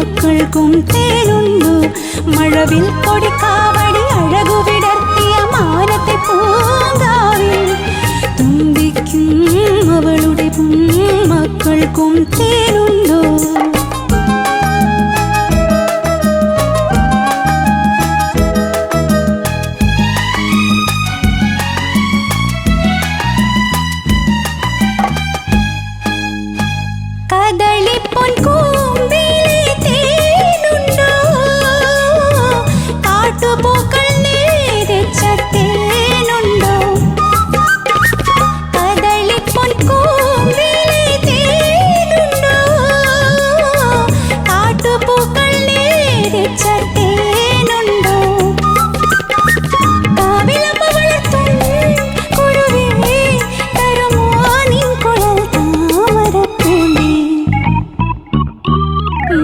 മക്കൾക്കും തേനുണ്ടോ മഴവിൽ കൊടിക്കാവടി അഴകു വിടർത്തിയ മാനത്തെ പൂങ്കാവിൽ തുമ്പിക്കും അവളുടെ മക്കൾക്കും തേനുണ്ടോ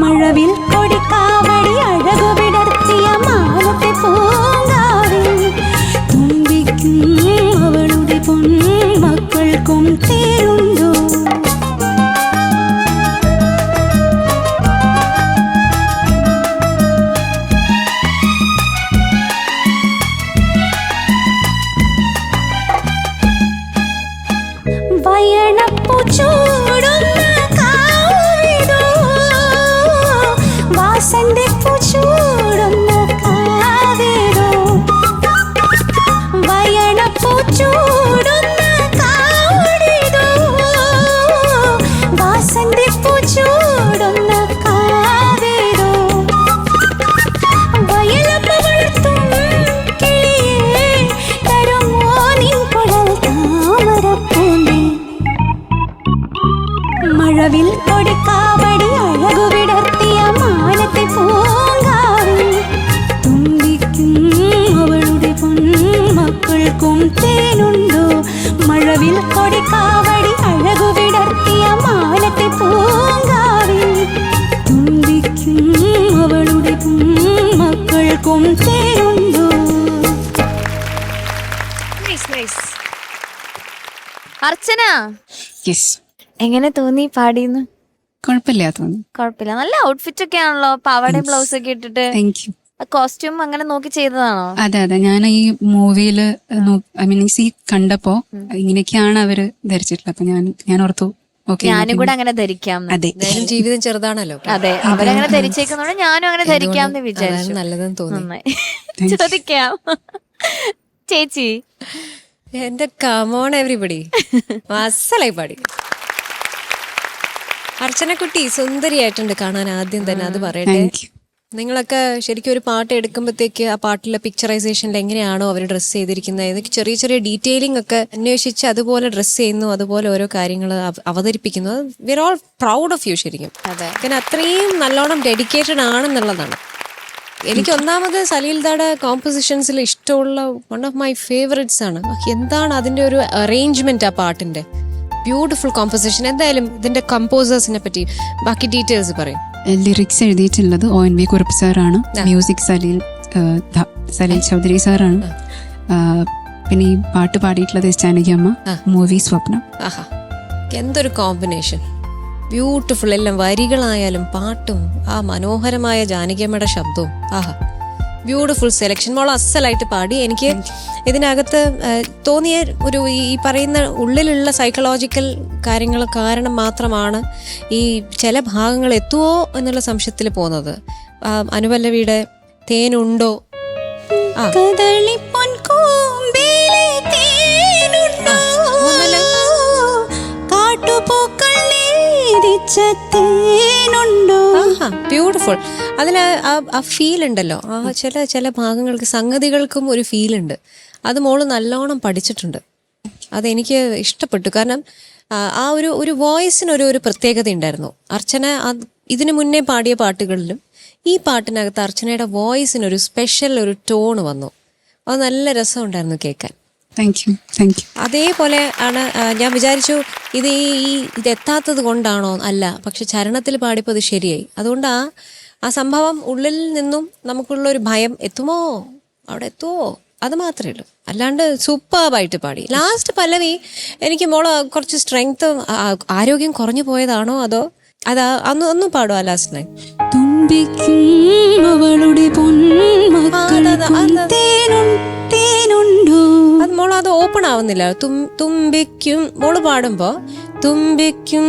മഴവിൽ കൊടിക്കാവടി അഴകു വിടർത്തിയ മാനത്തെ പൂങ്കാവിൽ തുമ്പിക്കും അവളുടെ മക്കൾക്കും തേനുണ്ടോ വയണപ്പൂ ചൂടുന്ന കാവിതോ വാസന്തപ്പൂ ചൂടുന്ന കാവിതോ വയണപ്പൂ ചൂടുന്ന കാവിതോ വാസന്തപ്പൂ ചൂടുന്ന കാവിതോ വയലമ്മ വളർത്തും കിളിയേ തരുമോ നിൻ കുഴൽ താമരപ്പൂന്തേ മഴവിൽ കൊടിക്കാവടി അഴകു വിടർത്തിയ മാനത്തെ പൂങ്കാവിൽ തുമ്പിക്കും അവളുടെ മക്കൾക്കും തേനുണ്ടോ മഴവിൽ കൊടിക്കാവടി അഴകു വിടർത്തിയ മാനത്തെ പൂങ്കാവിൽ തുമ്പിക്കും അവളുടെ മക്കൾക്കും തേനുണ്ടോ അർച്ചന യെസ് എങ്ങനെ തോന്നി പാടിയെന്ന്? കുഴപ്പമില്ല തോന്നി. കുഴപ്പമില്ല, നല്ല ഔട്ട്ഫിറ്റ് ഒക്കെ ആണല്ലോ, പാവാടയും ബ്ലൗസ് ഒക്കെ ഇട്ടിട്ട്. Thank you. കോസ്റ്റ്യൂം അങ്ങനെ നോക്കി ചെയ്തതാണോ? അതെ അതെ, ഞാൻ ഈ മൂവിയില് ഐ മീൻ ഈ കണ്ടപ്പോ ഇങ്ങനെയൊക്കെയാണ് അവര് ധരിച്ചിട്ടുള്ളത്. അപ്പൊ ഞാൻ ഓർത്തു ഓക്കെ ഞാനും കൂടെ അങ്ങനെ ധരിക്കാം. അതെ, ജീവിതം ചെറുതാണല്ലോ. അതെ, അവരങ്ങനെ ധരിച്ചേക്കുന്നോണ്ട് ഞാനും അങ്ങനെ ധരിക്കാന്ന് വിചാരിച്ചു. നല്ലതെന്ന് തോന്നി. ചോദിക്കാം ചേച്ചി. എന്റെ കമോൺ എവരിബഡി, അസലായി പാടി. അർച്ചനക്കുട്ടി സുന്ദരിയായിട്ടുണ്ട് കാണാൻ. ആദ്യം തന്നെ അത് പറയട്ടെ. നിങ്ങളൊക്കെ ശരിക്കും ഒരു പാട്ട് എടുക്കുമ്പോഴത്തേക്ക് ആ പാട്ടിലെ പിക്ചറൈസേഷനിൽ എങ്ങനെയാണോ അവർ ഡ്രസ്സ് ചെയ്തിരിക്കുന്നത്, ഇതൊക്കെ ചെറിയ ചെറിയ ഡീറ്റെയിലിംഗ് ഒക്കെ അന്വേഷിച്ച് അതുപോലെ ഡ്രസ്സ് ചെയ്യുന്നു, അതുപോലെ ഓരോ കാര്യങ്ങൾ അവതരിപ്പിക്കുന്നു. We are all proud of you ശരിക്കും. കാരണം അത്രയും നല്ലോണം ഡെഡിക്കേറ്റഡ് ആണെന്നുള്ളതാണ്. എനിക്ക് ഒന്നാമത് സലീൽദായുടെ കോമ്പോസിഷൻസിൽ ഇഷ്ടമുള്ള വൺ ഓഫ് മൈ ഫേവറേറ്റ്സ് ആണ്. എന്താണ് അതിന്റെ ഒരു അറേഞ്ച്മെന്റ് ആ പാട്ടിന്റെ, ബ്യൂട്ടിഫുൾ കോമ്പോസിഷൻ. എന്തായാലും ഇതിന്റെ കമ്പോസേഴ്സിനെ പറ്റി ബാക്കി ഡീറ്റെയിൽസ് പറയും. ലിറിക്സ് എഴുതിയിട്ടുള്ളത് ONV കുറുപ്പ് സാറാണ്, മ്യൂസിക് സലീൽ ചൗധരി സാറാണ്, പിന്നെ ഈ പാട്ട് പാടിയിട്ടുള്ളത് ജാനകി അമ്മ, മൂവി സ്വപ്നം. ആഹാ, എന്തൊരു കോമ്പിനേഷൻ, ബ്യൂട്ടിഫുൾ. എല്ലാം വരികളായാലും പാട്ടും ആ മനോഹരമായ ജാനകിയമ്മയുടെ ശബ്ദവും. ആഹാ, ബ്യൂട്ടിഫുൾ സെലക്ഷൻ. മോൾ അസലായിട്ട് പാടി. എനിക്ക് ഇതിനകത്ത് തോന്നിയ ഒരു ഈ പറയുന്ന ഉള്ളിലുള്ള സൈക്കോളജിക്കൽ കാര്യങ്ങൾ കാരണം മാത്രമാണ് ഈ ചില ഭാഗങ്ങൾ എത്തുമോ എന്നുള്ള സംശയത്തിൽ പോകുന്നത്. അനുപല്ലവിയുടെ തേനുണ്ടോ, ബ്യൂട്ടിഫുൾ. അതിൽ ആ ഫീൽ ഉണ്ടല്ലോ, ആ ചില ഭാഗങ്ങൾക്ക് സംഗതികൾക്കും ഒരു ഫീൽ ഉണ്ട്. അത് മോള് നല്ലോണം പഠിച്ചിട്ടുണ്ട്. അതെനിക്ക് ഇഷ്ടപ്പെട്ടു. കാരണം ആ ഒരു വോയിസിനൊരു പ്രത്യേകത ഉണ്ടായിരുന്നു. അർച്ചന ഇതിനു മുന്നേ പാടിയ പാട്ടുകളിലും ഈ പാട്ടിനകത്ത് അർച്ചനയുടെ വോയിസിനൊരു സ്പെഷ്യൽ ഒരു ടോണ് വന്നു. അത് നല്ല രസമുണ്ടായിരുന്നു കേൾക്കാൻ. Thank you. അതേപോലെ ആണ് ഞാൻ വിചാരിച്ചു ഇതെത്താത്തത് കൊണ്ടാണോ, അല്ല, പക്ഷെ ചരണത്തിൽ പാടിയപ്പോൾ അത് ശരിയായി. അതുകൊണ്ട് ആ സംഭവം ഉള്ളിൽ നിന്നും നമുക്കുള്ള ഒരു ഭയം, എത്തുമോ അവിടെ എത്തുമോ, അത് മാത്രമേ ഉള്ളൂ. അല്ലാണ്ട് സൂപ്പർബായിട്ട് പാടി. ലാസ്റ്റ് പല്ലവി എനിക്ക് മോള് കുറച്ച് സ്ട്രെങ്ത്, ആരോഗ്യം കുറഞ്ഞു പോയതാണോ അതോ അതാ ഒന്നും പാടും ആ ലാസ്റ്റ് ലൈൻ. തുമ്പിക്കും അവളുടെ പൊന്മക്കൾക്കും തേനുണ്ടോ. അത് മോള് അത് ഓപ്പൺ ആവുന്നില്ല. തുമ്പിക്കും മോള് പാടുമ്പോ തുമ്പിക്കും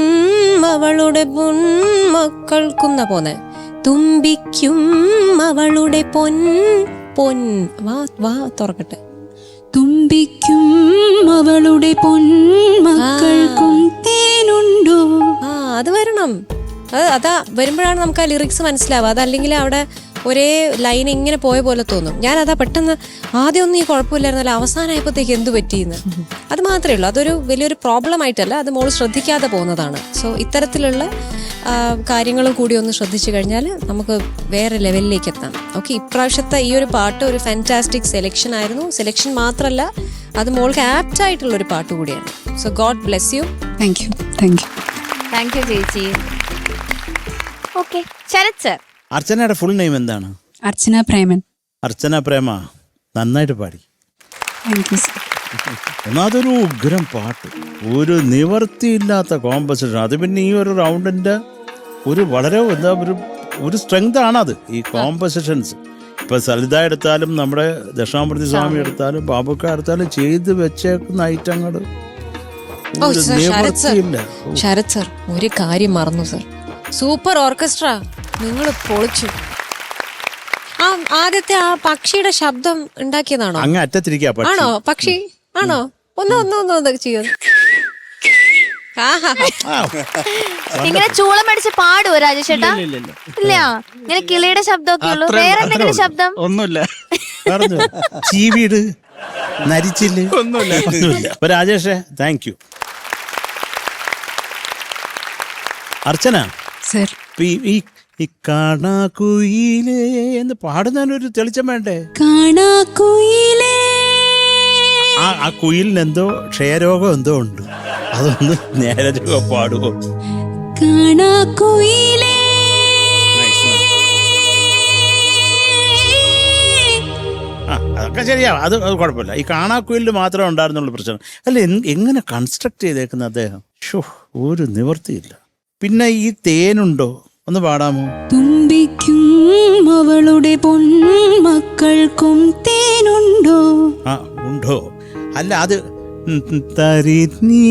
അവളുടെ പൊന്മക്കൾക്കും എന്നാ പോന്നെ. തുമ്പിക്കും അവളുടെ പൊൻ വാ തുറക്കട്ടെ. തുമ്പിക്കും അവളുടെ പൊന്മക്കൾക്കും തേനുണ്ടോ. അത് വരണം. അതാ വരുമ്പോഴാണ് നമുക്ക് ആ ലിറിക്സ് മനസ്സിലാവുക. അതല്ലെങ്കിൽ അവിടെ ഒരേ ലൈൻ ഇങ്ങനെ പോയ പോലെ തോന്നും. ഞാനതാ പെട്ടെന്ന് ആദ്യമൊന്നും ഈ കുഴപ്പമില്ലായിരുന്നല്ലോ, അവസാനമായപ്പോഴത്തേക്ക് എന്ത് പറ്റിയെന്ന്. അത് മാത്രമേ ഉള്ളൂ. അതൊരു വലിയൊരു പ്രോബ്ലം ആയിട്ടല്ല, അത് മോള് ശ്രദ്ധിക്കാതെ പോകുന്നതാണ്. സോ ഇത്തരത്തിലുള്ള കാര്യങ്ങളും കൂടി ഒന്ന് ശ്രദ്ധിച്ചു കഴിഞ്ഞാൽ നമുക്ക് വേറെ ലെവലിലേക്ക് എത്താം. ഓക്കെ, ഇപ്രാവശ്യത്തെ ഈ ഒരു പാട്ട് ഒരു ഫാന്റാസ്റ്റിക് സെലക്ഷൻ ആയിരുന്നു. സെലക്ഷൻ മാത്രമല്ല, അത് മോൾക്ക് ആപ്റ്റ് ആയിട്ടുള്ള ഒരു പാട്ട് കൂടിയാണ്. So God bless you. Thank you. Thank you ചേച്ചി. Okay, Sharath sir. അർച്ചനയുടെ ഫുൾ നെയിം എന്താണ്? അർച്ചന പ്രേമൻ. അർച്ചന പ്രേമ, നന്നായിട്ട് പാടി. Thank you sir. ഒന്നാതൊരു ഉഗ്രം പാട്ട്, ഒരു നിവർത്തിയില്ലാത്ത കോമ്പസിഷൻ. അത് പിന്നെ ഈ ഒരു റൗണ്ടിന്റെ ഒരു വളരെ ഒരു സ്ട്രെങ്ത് ആണത്, ഈ കോമ്പസിഷൻസ്. ഇപ്പൊ സലിത എടുത്താലും നമ്മുടെ ദക്ഷിണാമൂർത്തി സ്വാമി എടുത്താലും ബാബുക്ക എടുത്താലും ചെയ്ത് വെച്ചേക്കുന്ന ഐറ്റങ്ങൾ ശരത് സർ, ഒരു കാര്യം മറന്നു സർ. സൂപ്പർ ഓർക്കസ്ട്ര, നിങ്ങൾ പൊളിച്ചു. ആ ആദ്യത്തെ ആ പക്ഷിയുടെ ശബ്ദം ഉണ്ടാക്കിയതാണോ? അങ്ങ് അറ്റത്തിരിക്കാ ആണോ? പക്ഷി ആണോ? ഒന്ന് ചെയ്യോ? ഇങ്ങനെ ചൂളം അടിച്ച് പാടുവോ രാജേഷേട്ടാ? ഇല്ല, ഇങ്ങനെ കിളിയുടെ ശബ്ദമൊക്കെ ഉള്ളൂ. വേറെ എന്തെങ്കിലും ശബ്ദം? ഒന്നുമില്ല. ചീവീട് നരിച്ചില് ഒന്നുമില്ല. അപ്പൊ രാജേഷേ, താങ്ക് യു. അർച്ചന സർ, ഈ കാണാക്കുയിലേ എന്ന് പാടുന്നതിനൊരു തെളിച്ചം വേണ്ടേ? കാണാക്കുയിലേ. ആ കുയിലിന് എന്തോ ക്ഷയരോഗം എന്തോ ഉണ്ട്, അതൊന്ന് നേരെ പാടുവോ? കാണാക്കുയിലേ. അതൊക്കെ ശരിയാ, അത് കുഴപ്പമില്ല. ഈ കാണാക്കുയിലിൽ മാത്രമേ ഉണ്ടായിരുന്നുള്ളൂ പ്രശ്നം. അല്ല, എങ്ങനെ കൺസ്ട്രക്ട് ചെയ്തേക്കുന്ന അദ്ദേഹം, ഷോ, ഒരു നിവൃത്തിയില്ല. പിന്നെ ഈ തേനുണ്ടോ ഒന്ന് പാടാമോ? തുമ്പിക്കും അവളുടെ പൊന്മക്കൾക്കും തേനുണ്ടോ. ആ, ഉണ്ടോ? അല്ല, അത് തരി നീ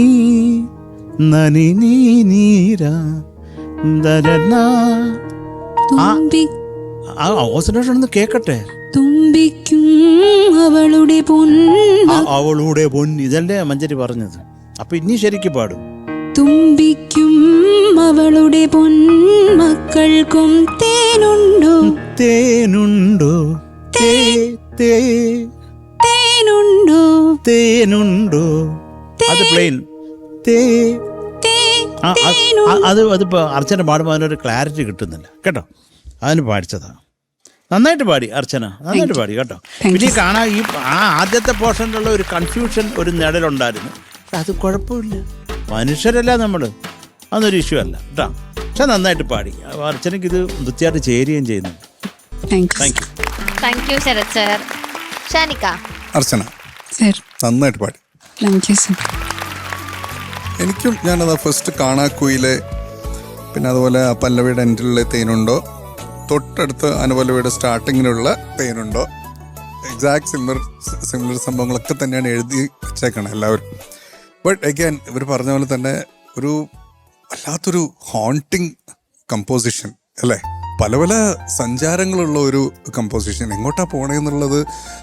നനി നീ നീരാ ആ ഓസിലേഷൻ ഒന്ന് കേക്കട്ടെ. തുമ്പിക്കും അവളുടെ അവളുടെ പൊന്ന്, ഇതല്ലേ മഞ്ജരി പറഞ്ഞത്. അപ്പൊ ഇനി ശരിക്കും പാടും. തുമ്പിക്കും അവളുടെ പൊന്മക്കൾക്കും തേനുണ്ടോ. തേനുണ്ടോ തേനുണ്ടോ അത് പ്ലെയിൻ അതിപ്പോ അർച്ചന പാടുമ്പോൾ അതിനൊരു ക്ലാരിറ്റി കിട്ടുന്നില്ല കേട്ടോ. അതിന് പാടിച്ചതാ. നന്നായിട്ട് പാടി അർച്ചന, നന്നായിട്ട് പാടി കേട്ടോ. പിന്നെ കാണാൻ ഈ ആദ്യത്തെ പോർഷനിലുള്ള ഒരു കൺഫ്യൂഷൻ, ഒരു നിഴലുണ്ടായിരുന്നു. അത് കുഴപ്പമില്ല, മനുഷ്യരല്ല നമ്മള്, അതൊരു ഇഷ്യൂ അല്ല കേട്ടോ. പക്ഷെ നന്നായിട്ട് പാടി. അർച്ചനയ്ക്ക് ഇത് നൃത്യമായിട്ട് ചേരുകയും ചെയ്യുന്നു. Thank you Sharath sir. Shanika. Archana sir, നന്നായിട്ട് പാടി. Thank you sir. എനിക്കും ഞാനത് ഫസ്റ്റ് കാണാക്കുയിലെ, പിന്നെ അതുപോലെ പല്ലവിയുടെ എൻഡിലെ തേനുണ്ടോ, തൊട്ടടുത്ത് അനുപല്ലവിയുടെ സ്റ്റാർട്ടിങ്ങിലുള്ള തേനുണ്ടോ, എക്സാക്ട് സിമിലർ സംഭവങ്ങളൊക്കെ തന്നെയാണ് എഴുതി വെച്ചേക്കണം എല്ലാവരും. ബട്ട് അഗൈൻ ഇവർ പറഞ്ഞ പോലെ തന്നെ ഒരു വല്ലാത്തൊരു ഹോണ്ടിങ് കമ്പോസിഷൻ അല്ലേ? പല പല സഞ്ചാരങ്ങളുള്ള ഒരു കമ്പോസിഷൻ. എങ്ങോട്ടാ പോണേന്നുള്ളത്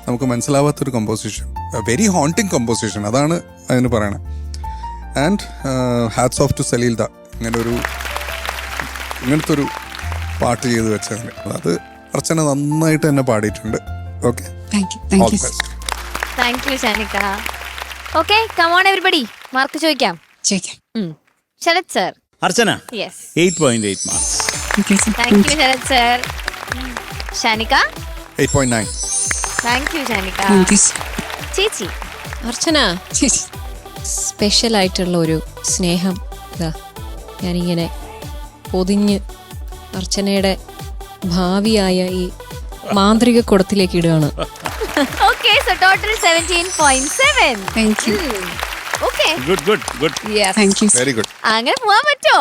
നമുക്ക് മനസ്സിലാവാത്തൊരു കമ്പോസിഷൻ, വെരി ഹോണ്ടിങ് കമ്പോസിഷൻ, അതാണ് അതിന് പറയണത്. ആൻഡ് ഹാറ്റ്സ് ഓഫ് ടു സലീൽദ, ഇങ്ങനത്തെ ഒരു പാട്ട് ചെയ്ത് വെച്ചതിന്. അത് അർച്ചന നന്നായിട്ട് തന്നെ പാടിയിട്ടുണ്ട്. Okay, thank you Shanika. Okay, come on everybody, mark ചോദിക്കാം. Sharath sir. Archana, yes, 8.8 marks. Thank you Sharath sir. Shanika 8.9. Thank you Shanika. ചേച്ചി. അർച്ചന, സ്പെഷ്യൽ ആയിട്ടുള്ള ഒരു സ്നേഹം ഇതാ ഞാനിങ്ങനെ പൊതിഞ്ഞ് അർച്ചനയുടെ ഭാവിയായ ഈ മാന്ത്രിക കുടത്തിലേക്ക് ഇടുകയാണ്. Okay, so total 17.7. Thank you. Okay, good. Thank you. Very good. അങ്ങനെ പോവാൻ പറ്റോ?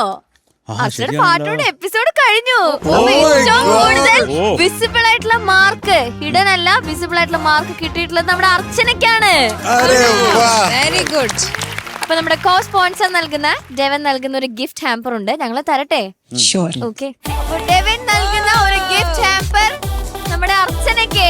അർച്ചന പാട്ടോടെ എപ്പിസോഡ് കഴിഞ്ഞു. അപ്പൊ ഏറ്റവും കൂടുതൽ വിസിബിൾ ആയിട്ടുള്ള മാർക്ക്, ഹിഡൻ അല്ല വിസിബിൾ ആയിട്ടുള്ള മാർക്ക് കിട്ടിയിട്ടുള്ളത് നമ്മുടെ അർച്ചനയ്ക്കാണ്. Very good. അപ്പൊ നമ്മുടെ കോ സ്പോൺസർ നൽകുന്ന ഡെവൻ നൽകുന്ന ഒരു ഗിഫ്റ്റ് ഹാമ്പർ ഉണ്ട്, ഞങ്ങൾ തരട്ടെ? ഷുവർ. ഓക്കെ, അപ്പൊ ഡെവൻ നൽകുന്ന ഒരു ഗിഫ്റ്റ് ഹാമ്പർ നമ്മുടെ അർച്ചനയ്ക്ക്.